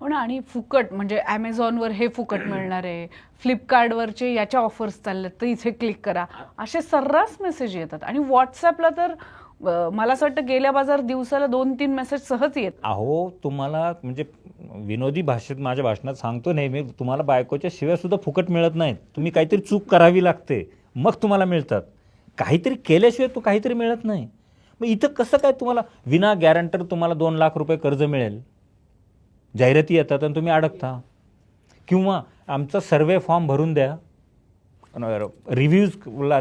हो ना. आणि फुकट म्हणजे ॲमेझॉनवर हे फुकट मिळणार आहे, फ्लिपकार्टवरचे याच्या ऑफर्स चालल्यात तर इथे क्लिक करा, असे सर्रास मेसेज येतात. आणि व्हॉट्सॲपला तर मला असं वाटतं गेल्या बाजार दिवसाला 2-3 मेसेज सहज येत. अहो तुम्हाला म्हणजे विनोदी भाषेत माझ्या भाषणात सांगतो नेहमी, तुम्हाला बायकोच्या शिव्या सुद्धा फुकट मिळत नाहीत. तुम्ही काहीतरी चूक करावी लागते मग तुम्हाला मिळतात. काहीतरी केल्याशिवाय तो काहीतरी मिळत नाही. मग इथं कसं काय तुम्हाला विना गॅरंटर तुम्हाला 2 लाख रुपये कर्ज मिळेल? जाहिराती येतात आणि तुम्ही अडकता. किंवा आमचा सर्वे फॉर्म भरून द्या, रिव्ह्यूज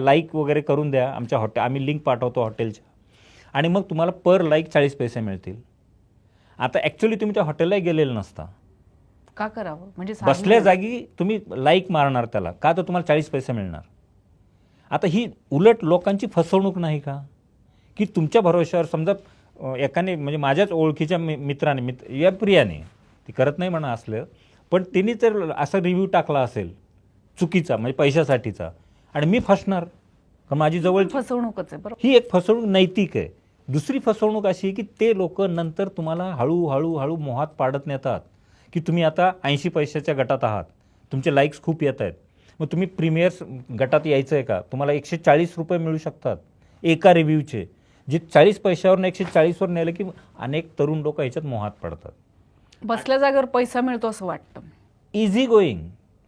लाईक वगैरे करून द्या आमच्या आम्ही लिंक पाठवतो हॉटेलच्या, आणि मग तुम्हाला पर लाईक 40 पैसे मिळतील. आता ॲक्च्युली तुम्ही त्या हॉटेलला गेलेलं नसता, का करावं म्हणजे बसल्या जागी तुम्ही लाईक मारणार त्याला, का तर तुम्हाला 40 पैसे मिळणार. आता ही उलट लोकांची फसवणूक नाही का? की तुमच्या भरोश्यावर समजा एकाने म्हणजे माझ्याच ओळखीच्या मित्राने या प्रियाने, ती करत नाही म्हणा असलं, पण तिने जर असा रिव्ह्यू टाकला असेल चुकीचा म्हणजे पैशासाठीचा, आणि मी फसणार कारण माझी जवळ फसवणूकच आहे. बरोबर. ही एक फसवणूक नैतिक आहे. दुसरी फसवणूक अशी आहे की ते लोक नंतर तुम्हाला हळूहळू मोहात पाडत नेतात की तुम्ही आता 80 पैशाच्या गटात आहात, तुमचे लाईक्स खूप येत आहेत, मग तुम्ही प्रीमियर गटात यायचं आहे का, तुम्हाला 140 रुपये मिळू शकतात एका रिव्ह्यूचे. जे 40 पैशावरून 140वर नेलं की अनेक तरुण लोक ह्याच्यात मोहात पडतात. बसल्या जागेवर पैसा मिळतो असं वाटतं. Easy going.